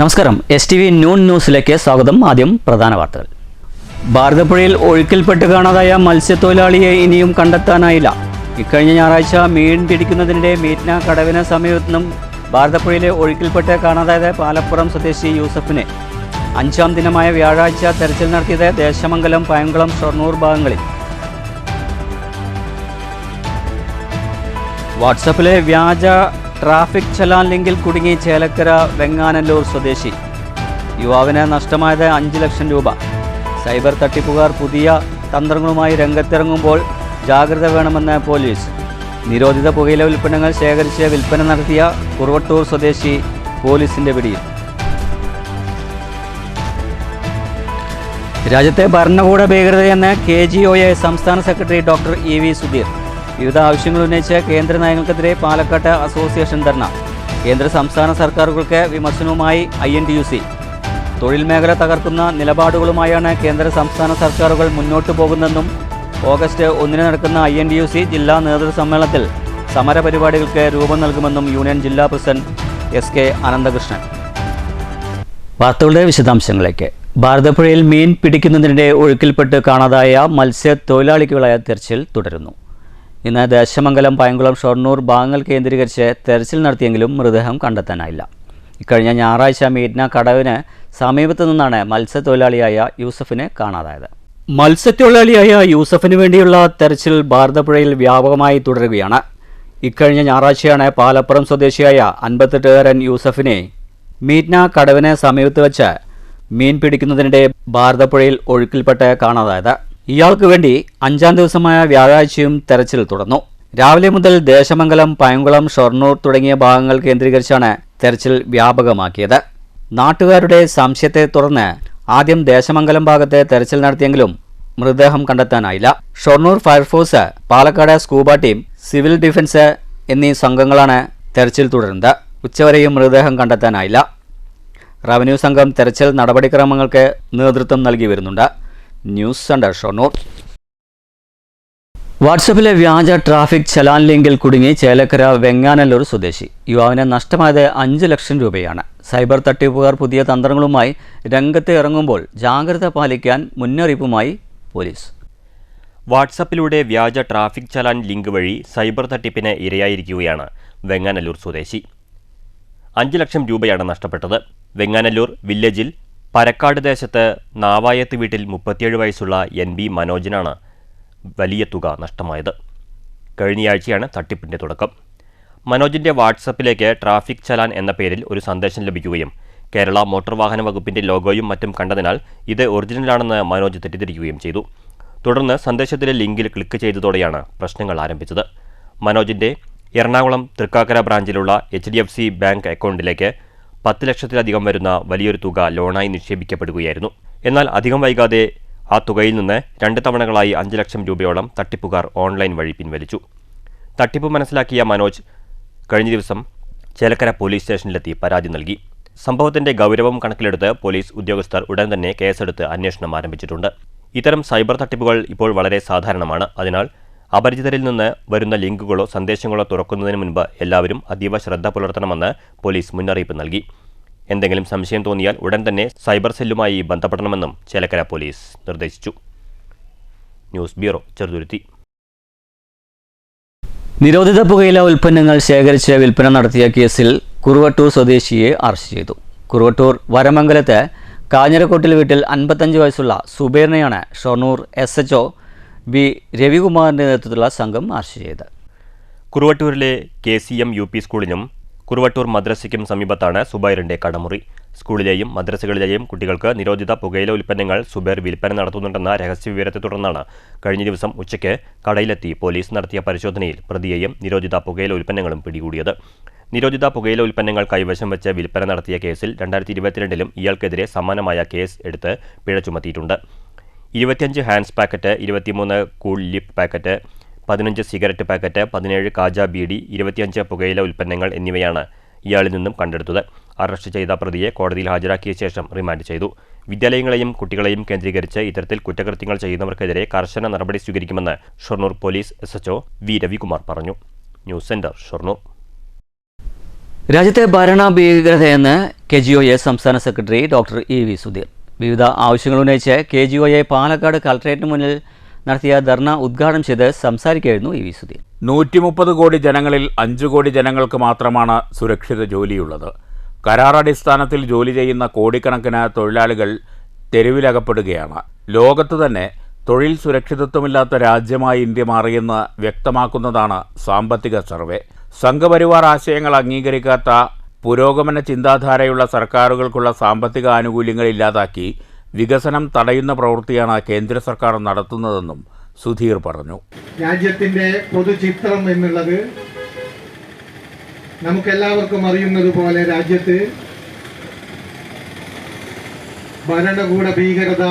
നമസ്കാരം. STV noon ന്യൂസിലേക്ക് സ്വാഗതം. ആദ്യം പ്രധാന വാർത്തകൾ. ഭാരതപ്പുഴയിൽ ഒഴുക്കിൽപ്പെട്ട് കാണാതായ മത്സ്യത്തൊഴിലാളിയെ ഇനിയും കണ്ടെത്താനായില്ല. ഇക്കഴിഞ്ഞ ഞായറാഴ്ച മീൻ പിടിക്കുന്നതിനിടെ മീറ്റ്ന കടവിന് സമീപത്തു നിന്നും ഭാരതപ്പുഴയിലെ ഒഴുക്കിൽപ്പെട്ട് കാണാതായത് പാലപ്പുറം സ്വദേശി യൂസഫിനെ 5ാം ദിനമായ വ്യാഴാഴ്ച തെരച്ചിൽ നടത്തിയത് ദേശമംഗലം, പയങ്കുളം, ഷൊർണൂർ ഭാഗങ്ങളിൽ. വാട്സപ്പിലെ വ്യാജ ട്രാഫിക് ചലാൻ ലിങ്കിൽ കുടുങ്ങി ചേലക്കര വെങ്ങാനല്ലൂർ സ്വദേശി. യുവാവിന് നഷ്ടമായത് 5 ലക്ഷം രൂപ. സൈബർ തട്ടിപ്പുകാർ പുതിയ തന്ത്രങ്ങളുമായി രംഗത്തിറങ്ങുമ്പോൾ ജാഗ്രത വേണമെന്ന് പോലീസ്. നിരോധിത പുകയില ഉൽപ്പന്നങ്ങൾ ശേഖരിച്ച് വിൽപ്പന നടത്തിയ കുറുവട്ടൂർ സ്വദേശി പോലീസിന്റെ പിടിയിൽ. രാജ്യത്തെ ഭരണകൂട ഭീകരതയെന്ന് KGOA സംസ്ഥാന സെക്രട്ടറി ഡോക്ടർ EV സുധീർ. വിവിധ ആവശ്യങ്ങൾ ഉന്നയിച്ച് കേന്ദ്ര നയങ്ങൾക്കെതിരെ പാലക്കാട്ട് അസോസിയേഷൻ ധർണ. കേന്ദ്ര സംസ്ഥാന സർക്കാരുകൾക്ക് വിമർശനവുമായി INTUC. തൊഴിൽ മേഖല തകർക്കുന്ന നിലപാടുകളുമായാണ് കേന്ദ്ര സംസ്ഥാന സർക്കാരുകൾ മുന്നോട്ടു പോകുന്നതെന്നും ഓഗസ്റ്റ് 1 നടക്കുന്ന INTUC ജില്ലാ നേതൃസമ്മേളനത്തിൽ സമരപരിപാടികൾക്ക് രൂപം നൽകുമെന്നും യൂണിയൻ ജില്ലാ പ്രസിഡന്റ് SK അനന്തകൃഷ്ണൻ. വാർത്തകളുടെ വിശദാംശങ്ങളിലേക്ക്. ഭാരതപ്പുഴയിൽ മീൻ പിടിക്കുന്നതിനിടെ ഒഴുക്കിൽപ്പെട്ട് കാണാതായ മത്സ്യത്തൊഴിലാളിക്കുള്ള തെരച്ചിൽ തുടരുന്നു. ഇന്ന് ദേശമംഗലം, പയങ്കുളം, ഷൊർണൂർ ഭാഗങ്ങൾ കേന്ദ്രീകരിച്ച് തെരച്ചിൽ നടത്തിയെങ്കിലും മൃതദേഹം കണ്ടെത്താനായില്ല. ഇക്കഴിഞ്ഞ ഞായറാഴ്ച മീറ്റ്ന കടവിന് സമീപത്തു നിന്നാണ് മത്സ്യത്തൊഴിലാളിയായ യൂസഫിനെ കാണാതായത്. മത്സ്യത്തൊഴിലാളിയായ യൂസഫിന് വേണ്ടിയുള്ള തെരച്ചിൽ ഭാരതപ്പുഴയിൽ വ്യാപകമായി തുടരുകയാണ്. ഇക്കഴിഞ്ഞ ഞായറാഴ്ചയാണ് പാലപ്പുറം സ്വദേശിയായ 58-കാരൻ യൂസഫിനെ മീറ്റ്ന കടവിന് സമീപത്ത് വെച്ച് മീൻ പിടിക്കുന്നതിനിടെ ഭാരതപ്പുഴയിൽ ഒഴുക്കിൽപ്പെട്ട് കാണാതായത്. ഇയാൾക്ക് വേണ്ടി 5ാം ദിവസമായ വ്യാഴാഴ്ചയും തെരച്ചിൽ തുടർന്നു. രാവിലെ മുതൽ ദേശമംഗലം, പയങ്കുളം, ഷൊർണൂർ തുടങ്ങിയ ഭാഗങ്ങൾ കേന്ദ്രീകരിച്ചാണ് തെരച്ചിൽ വ്യാപകമാക്കിയത്. നാട്ടുകാരുടെ സംശയത്തെ തുടർന്ന് ആദ്യം ദേശമംഗലം ഭാഗത്ത് തെരച്ചിൽ നടത്തിയെങ്കിലും മൃതദേഹം കണ്ടെത്താനായില്ല. Shoranur fire force, Palakkad scuba team, civil defence എന്നീ സംഘങ്ങളാണ് തെരച്ചിൽ തുടരുന്നത്. ഉച്ചവരെയും മൃതദേഹം കണ്ടെത്താനായില്ല. റവന്യൂ സംഘം തെരച്ചിൽ നടപടിക്രമങ്ങൾക്ക് നേതൃത്വം നൽകി വരുന്നുണ്ട്. News centre, Shoranur. വാട്സപ്പിലെ വ്യാജ ട്രാഫിക് ചലാൻ ലിങ്കിൽ കുടുങ്ങി ചേലക്കര വെങ്ങാനല്ലൂർ സ്വദേശി. യുവാവിന് നഷ്ടമായത് 5 ലക്ഷം രൂപയാണ്. സൈബർ തട്ടിപ്പുകാർ പുതിയ തന്ത്രങ്ങളുമായി രംഗത്ത് ഇറങ്ങുമ്പോൾ ജാഗ്രത പാലിക്കാൻ മുന്നറിയിപ്പുമായി പോലീസ്. വാട്സപ്പിലൂടെ വ്യാജ ട്രാഫിക് ചലാൻ ലിങ്ക് വഴി സൈബർ തട്ടിപ്പിന് ഇരയായിരിക്കുകയാണ് വെങ്ങാനല്ലൂർ സ്വദേശി. 5 ലക്ഷം രൂപയാണ് നഷ്ടപ്പെട്ടത്. വെങ്ങാനല്ലൂർ വില്ലേജിൽ പരക്കാട് ദേശത്ത് നാവായത്ത് വീട്ടിൽ 37 വയസ്സുള്ള NB മനോജിനാണ് വലിയ തുക നഷ്ടമായത്. കഴിഞ്ഞയാഴ്ചയാണ് തട്ടിപ്പിൻ്റെ തുടക്കം. മനോജിൻ്റെ വാട്സപ്പിലേക്ക് ട്രാഫിക് ചലാൻ എന്ന പേരിൽ ഒരു സന്ദേശം ലഭിക്കുകയും കേരള മോട്ടോർ വാഹന വകുപ്പിൻ്റെ ലോഗോയും മറ്റും കണ്ടതിനാൽ ഇത് ഒറിജിനലാണെന്ന് മനോജ് തെറ്റിദ്ധരിക്കുകയും ചെയ്തു. തുടർന്ന് സന്ദേശത്തിലെ ലിങ്കിൽ ക്ലിക്ക് ചെയ്തതോടെയാണ് പ്രശ്നങ്ങൾ ആരംഭിച്ചത്. മനോജിൻ്റെ എറണാകുളം തൃക്കാക്കര ബ്രാഞ്ചിലുള്ള HDFC ബാങ്ക് അക്കൗണ്ടിലേക്ക് 10 ലക്ഷത്തിലധികം വരുന്ന വലിയൊരു തുക ലോണായി നിക്ഷേപിക്കപ്പെടുകയായിരുന്നു. എന്നാൽ അധികം വൈകാതെ ആ തുകയിൽ നിന്ന് 2 തവണകളായി 5 ലക്ഷം രൂപയോളം തട്ടിപ്പുകാർ ഓൺലൈൻ വഴി പിൻവലിച്ചു. തട്ടിപ്പ് മനസ്സിലാക്കിയ മനോജ് കഴിഞ്ഞ ദിവസം ചേലക്കര പോലീസ് സ്റ്റേഷനിലെത്തി പരാതി നൽകി. സംഭവത്തിന്റെ ഗൗരവം കണക്കിലെടുത്ത് പോലീസ് ഉദ്യോഗസ്ഥർ ഉടൻ തന്നെ കേസെടുത്ത് അന്വേഷണം ആരംഭിച്ചിട്ടുണ്ട്. ഇത്തരം സൈബർ തട്ടിപ്പുകൾ ഇപ്പോൾ വളരെ സാധാരണമാണ്. അതിനാൽ അപരിചിതരിൽ നിന്ന് വരുന്ന ലിങ്കുകളോ സന്ദേശങ്ങളോ തുറക്കുന്നതിന് മുൻപ് എല്ലാവരും അതീവ ശ്രദ്ധ പുലർത്തണമെന്ന് പോലീസ് മുന്നറിയിപ്പ് നൽകി. എന്തെങ്കിലും സംശയം തോന്നിയാൽ ഉടൻ തന്നെ സൈബർ സെല്ലുമായി ബന്ധപ്പെടണമെന്നും ചേലക്കര പോലീസ് നിർദ്ദേശിച്ചു. News bureau, Cheruthuruthy. നിരോധിത പുകയില ഉൽപ്പന്നങ്ങൾ ശേഖരിച്ച് വിൽപ്പന നടത്തിയ കേസിൽ കുറുവട്ടൂർ സ്വദേശിയെ അറസ്റ്റ് ചെയ്തു. കുറുവട്ടൂർ വരമംഗലത്ത് കാഞ്ഞിരക്കോട്ടിൽ വീട്ടിൽ 55 വയസ്സുള്ള സുബൈറിനെയാണ് ഷൊർണൂർ SHO B രവികുമാറിന്റെ നേതൃത്വത്തിലുള്ള സംഘം അറസ്റ്റ് ചെയ്തത്. കുറുവട്ടൂരിലെ KCM UP സ്കൂളിനും കുറുവട്ടൂർ മദ്രസയ്ക്കും സമീപത്താണ് സുബൈറിന്റെ കടമുറി. സ്കൂളിലെയും മദ്രസകളിലെയും കുട്ടികൾക്ക് നിരോധിത പുകയില ഉൽപ്പന്നങ്ങൾ സുബൈർ വിൽപ്പന നടത്തുന്നുണ്ടെന്ന രഹസ്യവിവരത്തെ തുടർന്നാണ് കഴിഞ്ഞ ദിവസം ഉച്ചയ്ക്ക് കടയിലെത്തി പോലീസ് നടത്തിയ പരിശോധനയിൽ പ്രതിയെയും നിരോധിത പുകയില ഉൽപ്പന്നങ്ങളും പിടികൂടിയത്. നിരോധിത പുകയില ഉൽപ്പന്നങ്ങൾ കൈവശം വെച്ച് വിൽപ്പന നടത്തിയ കേസിൽ 2022 ഇയാൾക്കെതിരെ സമാനമായ കേസ് എടുത്ത് പിഴ ചുമത്തിയിട്ടുണ്ട്. 25 hans packet, 23 cool lip packet, 15 cigarette packet, 17 Kaja beedi, 25 പുകയില ഉൽപ്പന്നങ്ങൾ എന്നിവയാണ് ഇയാളിൽ നിന്നും കണ്ടെടുത്തത്. അറസ്റ്റ് ചെയ്ത പ്രതിയെ കോടതിയിൽ ഹാജരാക്കിയ ശേഷം റിമാൻഡ് ചെയ്തു. വിദ്യാലയങ്ങളെയും കുട്ടികളെയും കേന്ദ്രീകരിച്ച് ഇത്തരത്തിൽ കുറ്റകൃത്യങ്ങൾ ചെയ്യുന്നവർക്കെതിരെ കർശന നടപടി സ്വീകരിക്കുമെന്ന് Shoranur police SHO V Ravikumar പറഞ്ഞു. News centre, Shoranur. രാജ്യത്തെ ഭരണ ഭീകരതയെന്ന് KGOA സംസ്ഥാന സെക്രട്ടറി ഡോക്ടർ EV സുധീർ. വിവിധ ആവശ്യങ്ങൾ ഉന്നയിച്ച് KGOA പാലക്കാട് കളക്ടറേറ്റിന് മുന്നിൽ നടത്തിയ ധർണ ഉദ്ഘാടനം ചെയ്ത് സംസാരിക്കുകയായിരുന്നു EV സുധീർ. 130 കോടി ജനങ്ങളിൽ 5 കോടി ജനങ്ങൾക്ക് മാത്രമാണ് സുരക്ഷിത ജോലിയുള്ളത്. കരാറടിസ്ഥാനത്തിൽ ജോലി ചെയ്യുന്ന കോടിക്കണക്കിന് തൊഴിലാളികൾ തെരുവിലകപ്പെടുകയാണ്. ലോകത്ത് തന്നെ തൊഴിൽ സുരക്ഷിതത്വമില്ലാത്ത രാജ്യമായി ഇന്ത്യ മാറിയെന്ന് വ്യക്തമാക്കുന്നതാണ് സാമ്പത്തിക സർവേ. സംഘപരിവാർ ആശയങ്ങൾ അംഗീകരിക്കാത്ത പുരോഗമന ചിന്താധാരയുള്ള സർക്കാരുകൾക്കുള്ള സാമ്പത്തിക ആനുകൂല്യങ്ങൾ ഇല്ലാതാക്കി വികസനം തടയുന്ന പ്രവൃത്തിയാണ് കേന്ദ്ര സർക്കാർ നടത്തുന്നതെന്നും സുധീർ പറഞ്ഞു. രാജ്യത്തിന്റെ പൊതുചിത്രം എന്നുള്ളത് നമുക്കെല്ലാവർക്കും അറിയുന്നത് പോലെ രാജ്യത്ത് ഭരണകൂട ഭീകരത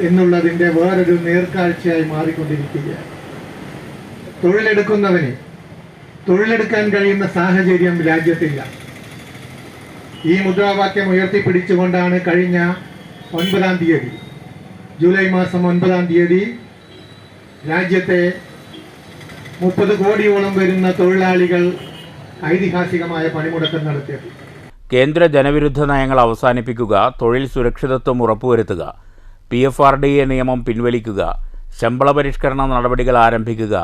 എന്നുള്ളതിന്റെ വേറൊരു നേർക്കാഴ്ചയായി മാറിക്കൊണ്ടിരിക്കുകയാണ്. തൊഴിലെടുക്കാൻ കഴിയുന്ന സാഹചര്യം രാജ്യത്തില്ല. ഈ മുദ്രാവാക്യം ഉയർത്തിപ്പിടിച്ചുകൊണ്ടാണ് കഴിഞ്ഞ 9-ാം തീയതി, ജൂലൈ മാസം 9-ാം തീയതി രാജ്യത്തെ 30 കോടിയോളം വരുന്ന തൊഴിലാളികൾ ഐതിഹാസികമായ പണിമുടക്കം നടത്തിയത്. കേന്ദ്ര ജനവിരുദ്ധ നയങ്ങൾ അവസാനിപ്പിക്കുക, തൊഴിൽ സുരക്ഷിതത്വം ഉറപ്പുവരുത്തുക, PFRDA നിയമം പിൻവലിക്കുക, ശമ്പള പരിഷ്കരണ നടപടികൾ ആരംഭിക്കുക,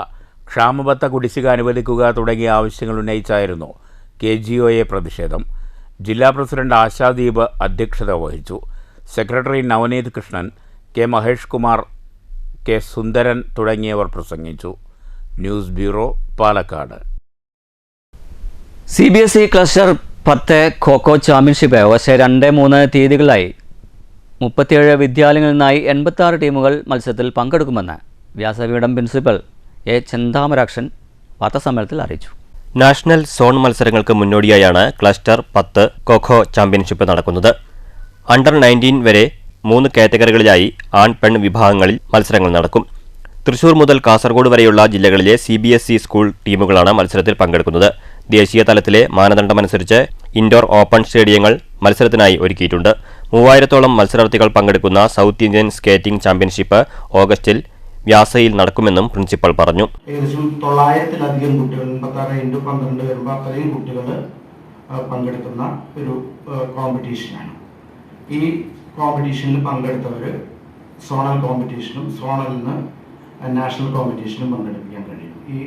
ക്ഷാമബത്ത കുടിശ്ശിക അനുവദിക്കുക തുടങ്ങിയ ആവശ്യങ്ങൾ ഉന്നയിച്ചായിരുന്നു KGOA പ്രതിഷേധം. ജില്ലാ പ്രസിഡന്റ് ആശാദീപ് അധ്യക്ഷത വഹിച്ചു. Secretary Navneeth Krishnan, K Mahesh Kumar, K Sundaran തുടങ്ങിയവർ പ്രസംഗിച്ചു. News bureau, Palakkad. CBSE cluster 10 kho kho championship August 2-3 തീയതികളിലായി 37 വിദ്യാലയങ്ങളിൽ നിന്നായി 86 ടീമുകൾ മത്സരത്തിൽ പങ്കെടുക്കുമെന്ന് വ്യാസപീഠം പ്രിൻസിപ്പൽ A ചെന്താമരാക്ഷൻ വാർത്താസമ്മേളനത്തിൽ അറിയിച്ചു. നാഷണൽ സോൺ മത്സരങ്ങൾക്ക് മുന്നോടിയായാണ് ക്ലസ്റ്റർ 10 ഖോ-ഖോ ചാമ്പ്യൻഷിപ്പ് നടക്കുന്നത്. അണ്ടർ 19 വരെ 3 കാറ്റഗറികളിലായി ആൺ പെൺ വിഭാഗങ്ങളിൽ മത്സരങ്ങൾ നടക്കും. തൃശൂർ മുതൽ കാസർഗോഡ് വരെയുള്ള ജില്ലകളിലെ CBSE സ്കൂൾ ടീമുകളാണ് മത്സരത്തിൽ പങ്കെടുക്കുന്നത്. ദേശീയ തലത്തിലെ മാനദണ്ഡമനുസരിച്ച് ഇൻഡോർ ഓപ്പൺ സ്റ്റേഡിയങ്ങൾ മത്സരത്തിനായി ഒരുക്കിയിട്ടുണ്ട്. 3000-ഓളം മത്സരാർത്ഥികൾ പങ്കെടുക്കുന്ന സൗത്ത് ഇന്ത്യൻ സ്കേറ്റിംഗ് ചാമ്പ്യൻഷിപ്പ് ഓഗസ്റ്റിൽ വ്യാസയിൽ നടക്കുമെന്നും പ്രിൻസിപ്പൽ പറഞ്ഞു. ഏകദേശം 900-ലധികം കുട്ടികൾ, 86x12 വരുമ്പോൾ അത്രയും കുട്ടികൾ പങ്കെടുക്കുന്ന ഒരു കോമ്പറ്റീഷനാണ്. ഈ കോമ്പറ്റീഷനിൽ പങ്കെടുത്തവർ സോണൽ കോമ്പറ്റീഷനും സോണലിൽ നിന്ന് നാഷണൽ കോമ്പറ്റീഷനും പങ്കെടുപ്പിക്കാൻ കഴിയും. ഈ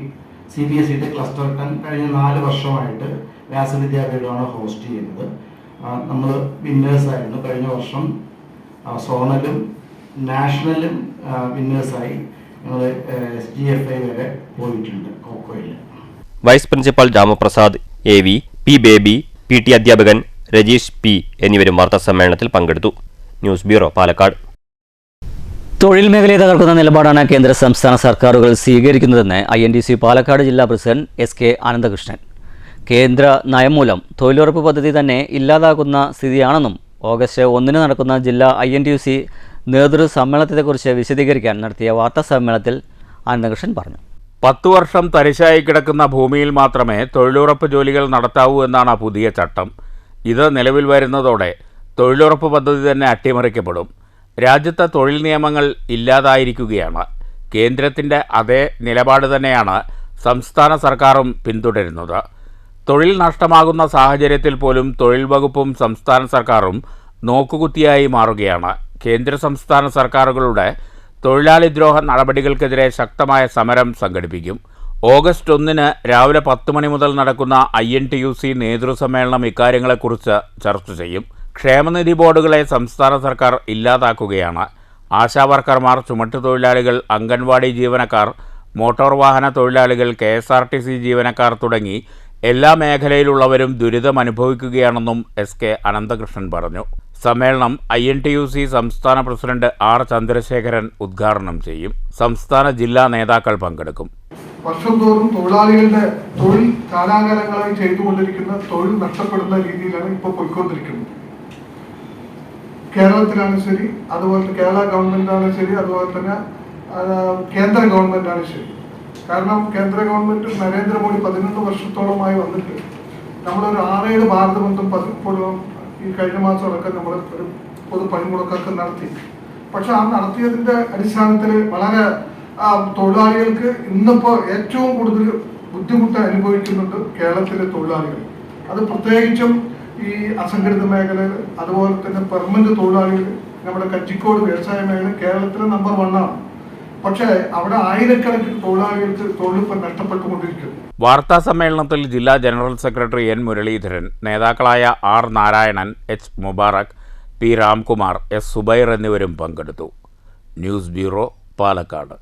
CBSE ക്ലസ്റ്റർ 10 കഴിഞ്ഞ 4 വർഷമായിട്ട് വ്യാസവിദ്യാപീഠമാണ് ഹോസ്റ്റ് ചെയ്യുന്നത്. നമ്മൾ വിന്നേഴ്സായിരുന്നു. കഴിഞ്ഞ വർഷം സോണലും നാഷണലും വിന്നേഴ്സായി ഞങ്ങൾ SGFI വരെ പോയിട്ടുണ്ട് ഖോ-ഖോയിൽ. Vice principal Ramaprasad AV, P Baby, PT അധ്യാപകൻ രജീഷ് P എന്നിവരും വാർത്താസമ്മേളനത്തിൽ പങ്കെടുത്തു. News bureau, Palakkad. തൊഴിൽ മേഖലയെ തകർക്കുന്ന നിലപാടാണ് കേന്ദ്ര സംസ്ഥാന സർക്കാരുകൾ സ്വീകരിക്കുന്നതെന്ന് INTUC പാലക്കാട് ജില്ലാ പ്രസിഡന്റ് SK അനന്തകൃഷ്ണൻ. കേന്ദ്ര നയം മൂലം തൊഴിലുറപ്പ് പദ്ധതി തന്നെ ഇല്ലാതാക്കുന്ന സ്ഥിതിയാണെന്നും ഓഗസ്റ്റ് 1 നടക്കുന്ന ജില്ലാ INTUC നേതൃ സമ്മേളനത്തെക്കുറിച്ച് വിശദീകരിക്കാൻ നടത്തിയ വാർത്താ സമ്മേളനത്തിൽ അനന്തകൃഷ്ണൻ പറഞ്ഞു. 10 വർഷം തരിശായി കിടക്കുന്ന ഭൂമിയിൽ മാത്രമേ തൊഴിലുറപ്പ് ജോലികൾ നടത്താവൂ എന്നാണ് പുതിയ ചട്ടം. ഇത് നിലവിൽ വരുന്നതോടെ തൊഴിലുറപ്പ് പദ്ധതി തന്നെ അട്ടിമറിക്കപ്പെടും. രാജ്യത്തെ തൊഴിൽ നിയമങ്ങൾ ഇല്ലാതായിരിക്കുകയാണ്. കേന്ദ്രത്തിൻ്റെ അതേ നിലപാട് തന്നെയാണ് സംസ്ഥാന സർക്കാരും പിന്തുടരുന്നത്. തൊഴിൽ നഷ്ടമാകുന്ന സാഹചര്യത്തിൽ പോലും തൊഴിൽ വകുപ്പും സംസ്ഥാന സർക്കാരും നോക്കുകുത്തിയായി മാറുകയാണ്. കേന്ദ്ര സംസ്ഥാന സർക്കാരുകളുടെ തൊഴിലാളി ദ്രോഹ നടപടികൾക്കെതിരെ ശക്തമായ സമരം സംഘടിപ്പിക്കും. ഓഗസ്റ്റ് 1 രാവിലെ 10 മണി മുതൽ നടക്കുന്ന INTUC നേതൃസമ്മേളനം ഇക്കാര്യങ്ങളെക്കുറിച്ച് ചർച്ച ചെയ്യും. ക്ഷേമനിധി ബോർഡുകളെ സംസ്ഥാന സർക്കാർ ഇല്ലാതാക്കുകയാണ്. ആശാവർക്കർമാർ, ചുമട്ടുതൊഴിലാളികൾ, അംഗൻവാടി ജീവനക്കാർ, മോട്ടോർ വാഹന തൊഴിലാളികൾ, KSRTC ജീവനക്കാർ തുടങ്ങി എല്ലാ മേഖലയിലുള്ളവരും ദുരിതം അനുഭവിക്കുകയാണെന്നും SK അനന്തകൃഷ്ണൻ പറഞ്ഞു. സമ്മേളനം INTUC സംസ്ഥാന പ്രസിഡന്റ് R ചന്ദ്രശേഖരൻ ഉദ്ഘാടനം ചെയ്യും. സംസ്ഥാന ജില്ലാ നേതാക്കൾ പങ്കെടുക്കും. വർഷം തോറും തൊഴിലാളികളുടെ തൊഴിൽ കാലാകാലങ്ങളായി ചെയ്തുകൊണ്ടിരിക്കുന്ന തൊഴിൽ നഷ്ടപ്പെടുന്ന രീതിയിലാണ് ഇപ്പോൾ പോയിക്കൊണ്ടിരിക്കുന്നത്. കേരളത്തിലാണ് ശരി, അതുപോലെ കേരള ഗവൺമെന്റാണ് ശരി, അതുപോലെ തന്നെ കേന്ദ്ര ഗവൺമെന്റാണ് ശരി. കാരണം കേന്ദ്ര ഗവൺമെന്റ് നരേന്ദ്രമോദി 11 വർഷത്തോളമായി വന്നിട്ട് നമ്മളൊരു 6-7 ഭാരത ബന്ധം ഈ കഴിഞ്ഞ മാസമൊക്കെ നമ്മൾ ഒരു പൊതു പണിമുടക്കൊക്കെ നടത്തി. പക്ഷെ ആ നടത്തിയതിന്റെ അടിസ്ഥാനത്തിൽ വളരെ തൊഴിലാളികൾക്ക് ഇന്നിപ്പോൾ ഏറ്റവും കൂടുതൽ ബുദ്ധിമുട്ട് അനുഭവിക്കുന്നുണ്ട് കേരളത്തിലെ തൊഴിലാളികൾ. അത് പ്രത്യേകിച്ചും ഈ അസംഘടിത മേഖലയിൽ, അതുപോലെ തന്നെ പെർമനന്റ് തൊഴിലാളികൾ, നമ്മുടെ കച്ചിക്കോട് വ്യവസായ മേഖല കേരളത്തിലെ നമ്പർ 1 ആണ്. പക്ഷേ അവിടെ ആയിരക്കണക്കിന് തൊഴിലാളികൾക്ക് തൊഴിലിപ്പം നഷ്ടപ്പെട്ടുകൊണ്ടിരിക്കുന്നു. വാർത്താ സമ്മേളനത്തിൽ ജില്ലാ ജനറൽ സെക്രട്ടറി എൻ മുരളീധരൻ, നേതാക്കളായ R Narayanan, H Mubarak, P Ramkumar, S Zubair എന്നിവരും പങ്കെടുത്തു. News bureau, Palakkad.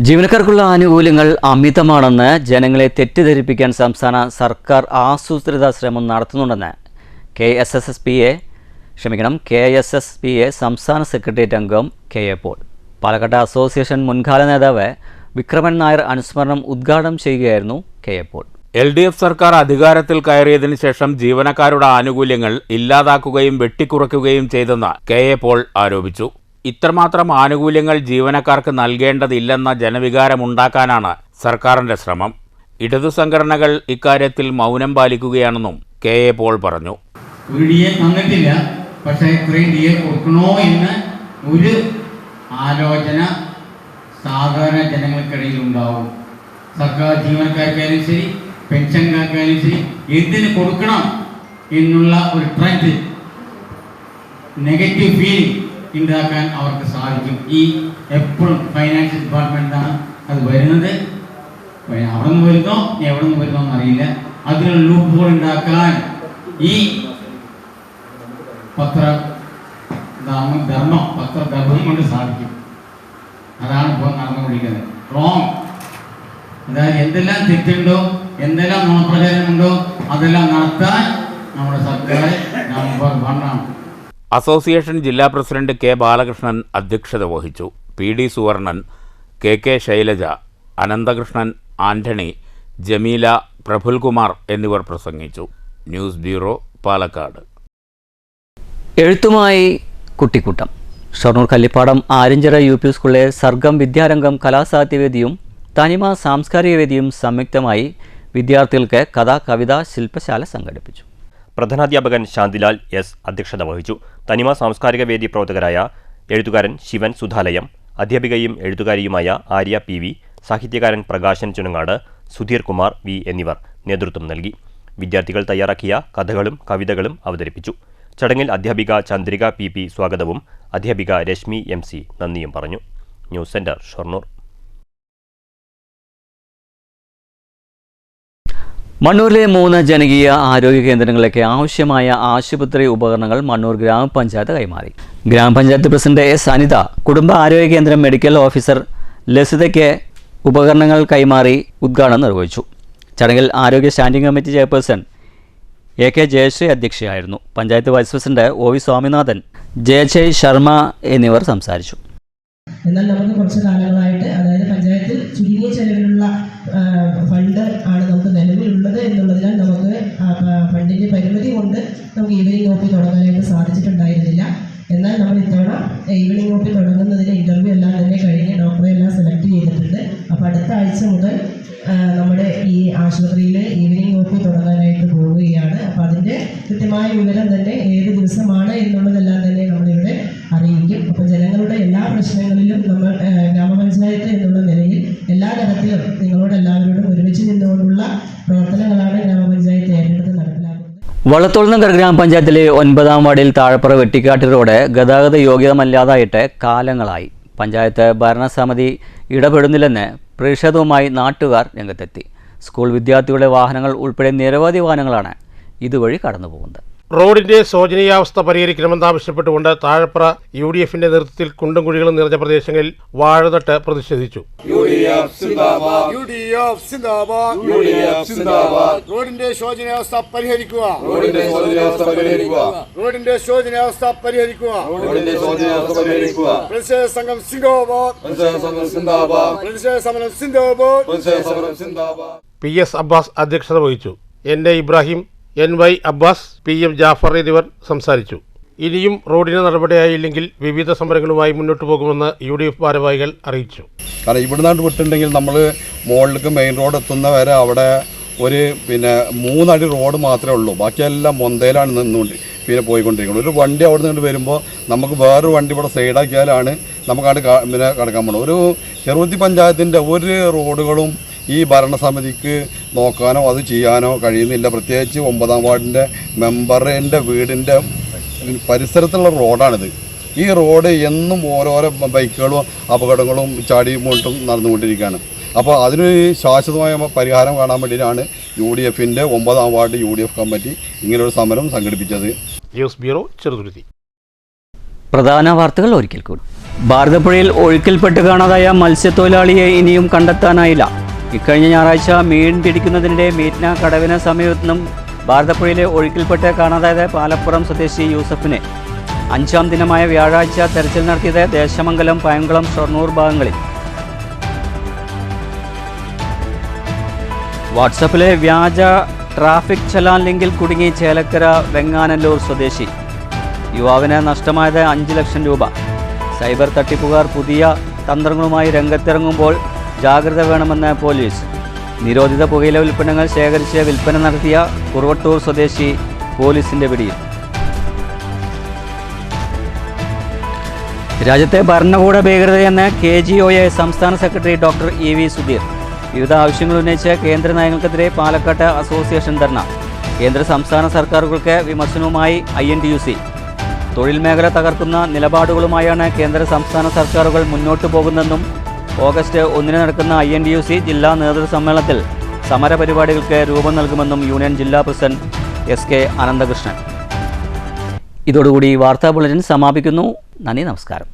ജീവനക്കാർക്കുള്ള ആനുകൂല്യങ്ങൾ അമിതമാണെന്ന് ജനങ്ങളെ തെറ്റിദ്ധരിപ്പിക്കാൻ സംസ്ഥാന സർക്കാർ ആസൂത്രിത ശ്രമം നടത്തുന്നുണ്ടെന്ന് K S S P A സംസ്ഥാന സെക്രട്ടേറിയറ്റ് അംഗം K A Paul. Palakkad association മുൻകാല നേതാവ് വിക്രമൻ നായർ അനുസ്മരണം ഉദ്ഘാടനം ചെയ്യുകയായിരുന്നു കെ എ പോൾ. LDF സർക്കാർ അധികാരത്തിൽ കയറിയതിനു ശേഷം ജീവനക്കാരുടെ ആനുകൂല്യങ്ങൾ ഇല്ലാതാക്കുകയും വെട്ടിക്കുറയ്ക്കുകയും ചെയ്തെന്ന് കെ എ പോൾ ആരോപിച്ചു. ഇത്രമാത്രം ആനുകൂല്യങ്ങൾ ജീവനക്കാർക്ക് നൽകേണ്ടതില്ലെന്ന ജനവികാരമുണ്ടാക്കാനാണ് സർക്കാരിന്റെ ശ്രമം. ഇടതു സംഘടനകൾ ഇക്കാര്യത്തിൽ മൗനം പാലിക്കുകയാണെന്നും കെ എ പോൾ പറഞ്ഞു. തന്നിട്ടില്ല, പക്ഷേ ഇത്രയും DA കൊടുക്കണോ എന്ന് ഒരു ആലോചന സാധാരണ ജനങ്ങൾക്കിടയിൽ ഉണ്ടാവും. സർക്കാർ ജീവനക്കാർക്കായാലും ശരി, പെൻഷൻകാർക്കായാലും ശരി, എന്തിന് കൊടുക്കണം എന്നുള്ള ഒരു ട്രെൻഡ്, നെഗറ്റീവ് ഫീലിംഗ് ഉണ്ടാക്കാൻ അവർക്ക് സാധിക്കും. ഈ എപ്പോഴും ഫൈനാൻഷ്യൽ ഡിപ്പാർട്ട്മെൻറ്റാണ് അത് വരുന്നത്. അവിടെ നിന്ന് വരുന്നോ എവിടെ നിന്ന് വരുന്നോ എന്നറിയില്ല. അതിനുള്ള ലൂപ്പ് ഹോൾ ഉണ്ടാക്കാൻ ഈ പത്രധർമ്മം കൊണ്ട് സാധിക്കും. അതാണ് ഇപ്പോൾ നടന്നുകൊണ്ടിരിക്കുന്നത്. റോങ്, അതായത് എന്തെല്ലാം തെറ്റുണ്ടോ, എന്തെല്ലാം നുണപ്രചാരണമുണ്ടോ അതെല്ലാം നടത്താൻ നമ്മുടെ സർക്കാർ നമ്പർ 1 ആണ്. അസോസിയേഷൻ ജില്ലാ പ്രസിഡന്റ് കെ ബാലകൃഷ്ണൻ അധ്യക്ഷത വഹിച്ചു. PD സുവർണൻ, KK ശൈലജ, അനന്തകൃഷ്ണൻ, ആന്റണി, ജമീല, പ്രഫുൽകുമാർ എന്നിവർ പ്രസംഗിച്ചു. News bureau, Palakkad. എഴുത്തുമായി കുട്ടിക്കൂട്ടം. ഷൊർണൂർ കല്ലിപ്പാടം ആര്യഞ്ചിറ UP സ്കൂളിലെ സർഗം വിദ്യാരംഗം കലാസാഹിത്യവേദിയും തനിമ സാംസ്കാരിക വേദിയും സംയുക്തമായി വിദ്യാർത്ഥികൾക്ക് കഥ, കവിത, ശില്പശാല സംഘടിപ്പിച്ചു. പ്രധാനാധ്യാപകൻ ശാന്തിലാൽ S അധ്യക്ഷത വഹിച്ചു. തനിമ സാംസ്കാരിക വേദി പ്രവർത്തകരായ എഴുത്തുകാരൻ ശിവൻ സുധാലയം, അധ്യാപികയും എഴുത്തുകാരിയുമായ ആര്യ PV, സാഹിത്യകാരൻ പ്രകാശൻ ചുനങ്ങാട്, സുധീർ കുമാർ V എന്നിവർ നേതൃത്വം നൽകി. വിദ്യാർത്ഥികൾ തയ്യാറാക്കിയ കഥകളും കവിതകളും അവതരിപ്പിച്ചു. ചടങ്ങിൽ അധ്യാപിക ചന്ദ്രിക PP സ്വാഗതവും അധ്യാപിക രശ്മി MC നന്ദിയും പറഞ്ഞു. News centre, Shoranur. മണ്ണൂരിലെ 3 ജനകീയ ആരോഗ്യ കേന്ദ്രങ്ങളിലേക്ക് ആവശ്യമായ ആശുപത്രി ഉപകരണങ്ങൾ മണ്ണൂർ ഗ്രാമപഞ്ചായത്ത് കൈമാറി. ഗ്രാമപഞ്ചായത്ത് പ്രസിഡന്റ് S അനിത കുടുംബ ആരോഗ്യ കേന്ദ്രം മെഡിക്കൽ ഓഫീസർ ലസിതയ്ക്ക് ഉപകരണങ്ങൾ കൈമാറി ഉദ്ഘാടനം നിർവഹിച്ചു. ചടങ്ങിൽ ആരോഗ്യ standing committee chairperson AK Jayasree അധ്യക്ഷയായിരുന്നു. Panchayat vice president OV Swaminathan, Jayajay Sharma എന്നിവർ സംസാരിച്ചു. എന്നാൽ നമുക്ക് കുറച്ച് കാലങ്ങളായിട്ട്, അതായത് പഞ്ചായത്തിൽ ചുരുങ്ങിയ ചെലവിലുള്ള ഫണ്ട് ആണ് നമുക്ക് നിലവിലുള്ളത് എന്നുള്ളതിനാൽ നമുക്ക് ഫണ്ടിൻ്റെ പരിമിതി കൊണ്ട് നമുക്ക് ഈവനിങ് OP തുടങ്ങാനായിട്ട് സാധിച്ചിട്ടുണ്ടായിരുന്നില്ല. എന്നാൽ നമ്മൾ ഇത്തവണ ഈവനിങ് OP തുടങ്ങുന്നതിന് ഇൻ്റർവ്യൂ എല്ലാം തന്നെ കഴിഞ്ഞ് ഡോക്ടറെ എല്ലാം സെലക്ട് ചെയ്തിട്ടുണ്ട്. അപ്പോൾ അടുത്ത ആഴ്ച മുതൽ നമ്മുടെ ഈ ആശുപത്രിയിൽ ഈവനിങ് OP തുടങ്ങാനായിട്ട് പോവുകയാണ്. അപ്പോൾ അതിൻ്റെ കൃത്യമായ വിവരം തന്നെ ഏത് ദിവസമാണ് എന്നുള്ളതെല്ലാം തന്നെ നമ്മളിവിടെ അറിയിക്കും. അപ്പോൾ ജനങ്ങളുടെ എല്ലാ പ്രശ്നങ്ങളിലും നമ്മൾ ഗ്രാമപഞ്ചായത്ത് എന്നുള്ള നിലയിൽ എല്ലാ തരത്തിലും നിങ്ങളോട് എല്ലാവരോടും ഒരുമിച്ച് നിന്നുകൊണ്ടുള്ള പ്രവർത്തനങ്ങളാണ് ഗ്രാമപഞ്ചായത്ത് ഏറ്റെടുത്ത് നടപ്പിലാക്കുന്നത്. വള്ളത്തോൾനഗർ ഗ്രാമപഞ്ചായത്തിലെ 9ാം വാർഡിൽ താഴപ്പുറ വെട്ടിക്കാട്ടി റോഡ് ഗതാഗത യോഗ്യമല്ലാതായിട്ട് കാലങ്ങളായി. പഞ്ചായത്ത് ഭരണസമിതി ഇടപെടുന്നില്ലെന്ന് പ്രതിഷേധവുമായി നാട്ടുകാർ രംഗത്തെത്തി. സ്കൂൾ വിദ്യാർത്ഥികളുടെ വാഹനങ്ങൾ ഉൾപ്പെടെ നിരവധി വാഹനങ്ങളാണ് ഇതുവഴി കടന്നുപോകുന്നത്. റോഡിന്റെ ശോചനീയാവസ്ഥ പരിഹരിക്കണമെന്നാവശ്യപ്പെട്ടുകൊണ്ട് താഴെപ്പുറ UDFന്റെ നേതൃത്വത്തിൽ കുണ്ടും കുഴികളും നിറഞ്ഞ പ്രദേശങ്ങളിൽ വാഴനട്ട് പ്രതിഷേധിച്ചു. റോഡിന്റെ ശോചനീയാവസ്ഥ പരിഹരിക്കുക. റോഡിന്റെ ശോചനീയാവസ്ഥ പരിഹരിക്കുക. പ്രതിഷേധ സംഘം സിന്ദാബാദ്. പ്രതിഷേധ സമരം സിന്ദാബാദ്. PS അബ്ബാസ് അധ്യക്ഷത വഹിച്ചു. NA Ibrahim, NY Abbas, PM Jafar എന്നിവർ സംസാരിച്ചു. ഇനിയും റോഡിന് നടപടിയായില്ലെങ്കിൽ വിവിധ സമരങ്ങളുമായി മുന്നോട്ട് പോകുമെന്ന് UDF ഭാരവാഹികൾ അറിയിച്ചു. കാരണം ഇവിടുന്നാണ്ട് വിട്ടുണ്ടെങ്കിൽ നമ്മൾ മുകളിലേക്ക് മെയിൻ റോഡ് എത്തുന്ന വരെ അവിടെ ഒരു 3 അടി റോഡ് മാത്രമേ ഉള്ളൂ. ബാക്കിയെല്ലാം മൊന്തയിലാണ് പോയിക്കൊണ്ടിരിക്കുന്നത്. ഒരു വണ്ടി അവിടെ നിന്ന് വരുമ്പോൾ നമുക്ക് വേറൊരു വണ്ടി ഇവിടെ സൈഡാക്കിയാലാണ് നമുക്കവിടെ കടക്കാൻ പോകണം. ഒരു ചെറുകുത്തി പഞ്ചായത്തിൻ്റെ ഒരു റോഡുകളും ഈ ഭരണസമിതിക്ക് നോക്കാനോ അത് ചെയ്യാനോ കഴിയുന്നില്ല. പ്രത്യേകിച്ച് 9-ാം വാർഡിൻ്റെ മെമ്പറിൻ്റെ വീടിൻ്റെ പരിസരത്തുള്ള റോഡാണിത്. ഈ റോഡ് എന്നും ഓരോരോ ബൈക്കുകളും അപകടങ്ങളും ചാടിമുട്ടും നടന്നുകൊണ്ടിരിക്കുകയാണ്. അപ്പോൾ അതിന് ശാശ്വതമായ പരിഹാരം കാണാൻ വേണ്ടിയിട്ടാണ് UDFൻ്റെ 9-ാം വാർഡ് UDF കമ്മിറ്റി ഇങ്ങനൊരു സമരം സംഘടിപ്പിച്ചത്. News bureau, Cheruthuruthy. പ്രധാന വാർത്തകൾ ഒരിക്കൽ കൂടി. ഭാരതപ്പുഴയിൽ ഒഴുക്കിൽപ്പെട്ട് കാണാതായ മത്സ്യത്തൊഴിലാളിയെ ഇനിയും കണ്ടെത്താനായില്ല. ഇക്കഴിഞ്ഞ ഞായറാഴ്ച മീൻ പിടിക്കുന്നതിനിടെ മീറ്റ്ന കടവിന് സമീപത്തു നിന്നും ഭാരതപ്പുഴയിലെ ഒഴുക്കിൽപ്പെട്ട് കാണാതായ പാലപ്പുറം സ്വദേശി യൂസഫിനെ 5-ാം ദിനമായ വ്യാഴാഴ്ച തെരച്ചിൽ നടത്തിയത് ദേശമംഗലം, പയങ്കുളം, ഷൊർണൂർ ഭാഗങ്ങളിൽ. വാട്സപ്പിലെ വ്യാജ ട്രാഫിക് ചലാൻ ലിങ്കിൽ കുടുങ്ങി ചേലക്കര വെങ്ങാനല്ലൂർ സ്വദേശി. യുവാവിന് നഷ്ടമായത് 5 ലക്ഷം രൂപ. സൈബർ തട്ടിപ്പുകാർ പുതിയ തന്ത്രങ്ങളുമായി രംഗത്തിറങ്ങുമ്പോൾ ജാഗ്രത വേണമെന്ന് പോലീസ്. നിരോധിത പുകയില ഉൽപ്പന്നങ്ങൾ ശേഖരിച്ച് വിൽപ്പന നടത്തിയ കുറുവട്ടൂർ സ്വദേശി പോലീസിന്റെ പിടിയിൽ. രാജ്യത്തെ ഭരണകൂട ഭീകരതയെന്ന് KGOA സംസ്ഥാന സെക്രട്ടറി ഡോക്ടർ EV സുധീർ. വിവിധ ആവശ്യങ്ങൾ ഉന്നയിച്ച് കേന്ദ്ര നയങ്ങൾക്കെതിരെ പാലക്കാട്ട് അസോസിയേഷൻ ധർണ. കേന്ദ്ര സംസ്ഥാന സർക്കാരുകൾക്ക് വിമർശനവുമായി INTUC. തൊഴിൽ മേഖല തകർക്കുന്ന നിലപാടുകളുമായാണ് കേന്ദ്ര സംസ്ഥാന സർക്കാരുകൾ മുന്നോട്ടു പോകുന്നതെന്നും ഓഗസ്റ്റ് 1 നടക്കുന്ന INTUC ജില്ലാ നേതൃസമ്മേളനത്തിൽ സമരപരിപാടികൾക്ക് രൂപം നൽകുമെന്നും യൂണിയൻ ജില്ലാ പ്രസിഡന്റ് SK അനന്തകൃഷ്ണൻ. ഇതോടുകൂടി വാർത്താ ബുള്ളറ്റിൻ സമാപിക്കുന്നു. നന്ദി, നമസ്കാരം.